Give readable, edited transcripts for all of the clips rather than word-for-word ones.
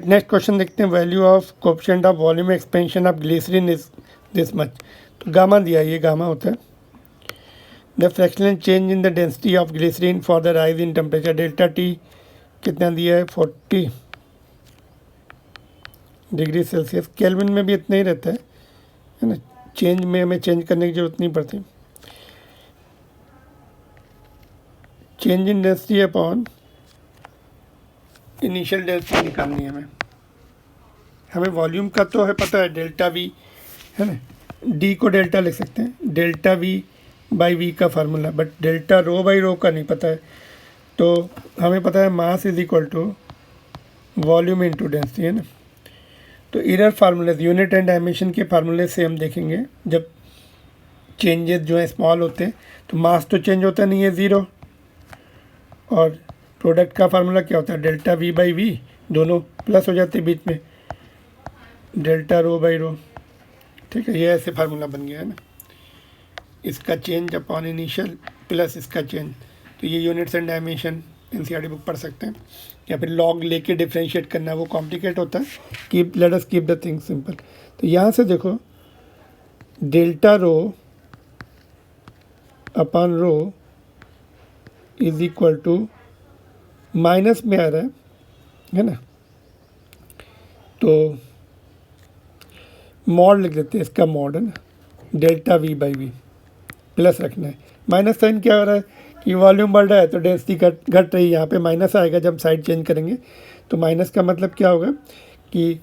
Next question देखते हैं, value of coefficient of volume expansion of glycerine is this much. तो gamma दिया, ये गामा होता है। The fractional change in the density of glycerine for the rise in temperature delta T कितना दिया है 40 डिग्री सेल्सियस। केल्विन में भी इतना ही रहता है ना, चेंज में हमें चेंज करने की जरूरत नहीं पड़ती। Change in density upon initial density निकालनी है हमें वॉल्यूम का तो है पता है डेल्टा वी है ना, डी को डेल्टा लिख सकते हैं, डेल्टा वी बाई वी का formula, but delta rho by rho का नहीं पता है। तो हमें पता है mass is equal to volume into density है ना। तो एरर फार्मूले यूनिट एंड डायमेंशन के फार्मूले से हम देखेंगे, जब चेंजेस जो है स्मॉल होते हैं तो मास तो चेंज होता नहीं है ज़ीरो, और प्रोडक्ट का फार्मूला क्या होता है डेल्टा वी बाई वी, दोनों प्लस हो जाते हैं बीच में, डेल्टा रो बाई रो। ठीक है, ये ऐसे फार्मूला बन गया है ना, इसका चेंज अपॉन इनिशियल प्लस इसका चेंज। तो ये units and dimension NCERT book पढ़ सकते हैं, या फिर लॉग लेके डिफ्रेंशिएट करना वो कॉम्प्लिकेट होता है। Keep let us keep the thing simple. तो यहाँ से देखो delta rho upon rho is equal to minus में आ रहा है ना, तो मॉड लिख देते हैं, इसका मॉड है ना delta V by V, plus रखना है। माइनस साइन क्या हो रहा है कि वॉल्यूम बढ़ रहा है तो डेंसिटी घट रही है, यहाँ पे माइनस आएगा जब साइड चेंज करेंगे। तो माइनस का मतलब क्या होगा कि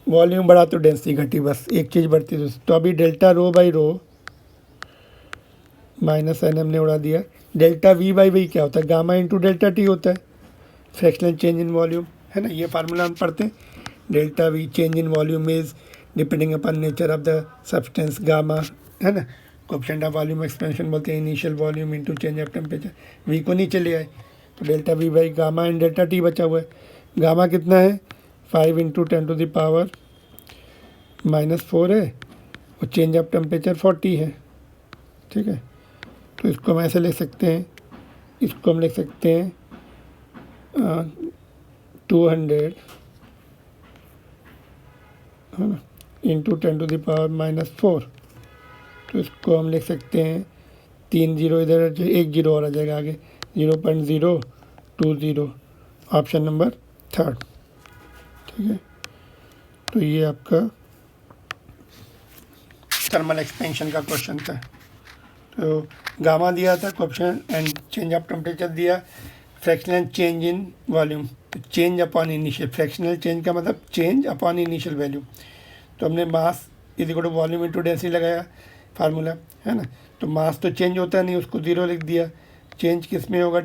वॉल्यूम बढ़ा तो डेंसिटी घटी, बस एक चीज़ बढ़ती है। तो अभी delta rho by rho minus sign हमने उड़ा दिया। डेल्टा वी बाई वी क्या होता है गामा इंटू डेल्टा टी होता है, फ्रैक्शनल चेंज इन वॉल्यूम है ना, ये फार्मूला हम पढ़ते हैं। Delta V change in volume is depending upon nature of the substance gamma है ना, कोएफिशिएंट ऑफ वॉल्यूम एक्सपेंशन बोलते हैं initial volume into change of temperature. V को नीचे ले आए तो delta V by gamma and delta T बचा हुआ है। गामा कितना है 5 इंटू 10 टू द पावर -4 है, और चेंज ऑफ टेम्परेचर 40 है। ठीक है, तो इसको हम ऐसे लिख सकते हैं, इसको हम लिख सकते हैं 200 है ना इंटू 10 टू द पावर -4। तो इसको हम लिख सकते हैं 3 जीरो इधर, एक जीरो और आ जाएगा आगे, 0.020, ऑप्शन नंबर 3। ठीक है, तो ये आपका थर्मल एक्सपेंशन का क्वेश्चन था। तो गामा दिया था coefficient and change of temperature दिया, fractional change in volume, change upon initial, fractional change का मतलब चेंज अपॉन इनिशियल वैल्यू। तो हमने mass is equal to volume into density लगाया फार्मूला है ना, तो मास तो चेंज होता नहीं, उसको ज़ीरो लिख दिया। चेंज किस में होगा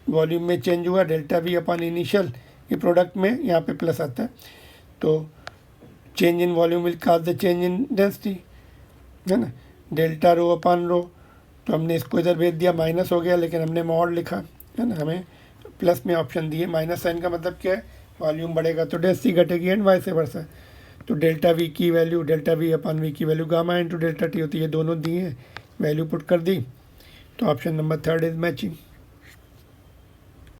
वॉल्यूम में चेंज हुआ, डेल्टा वी अपॉन इनिशियल, ये प्रोडक्ट में यहाँ पे प्लस आता है। तो change in volume will cause the change in density है ना, डेल्टा रो अपॉन रो। तो हमने इसको इधर भेज दिया, माइनस हो गया, लेकिन हमने मॉड लिखा है ना, हमें प्लस में ऑप्शन दिए। माइनस साइन का मतलब क्या है, वॉल्यूम बढ़ेगा तो डेंसिटी घटेगी एंड वाइस वर्सा। तो डेल्टा वी की value, delta V upon V की value gamma into delta T होती है, ये दोनों दिए, वैल्यू पुट कर दी। तो ऑप्शन नंबर 3 इज मैचिंग।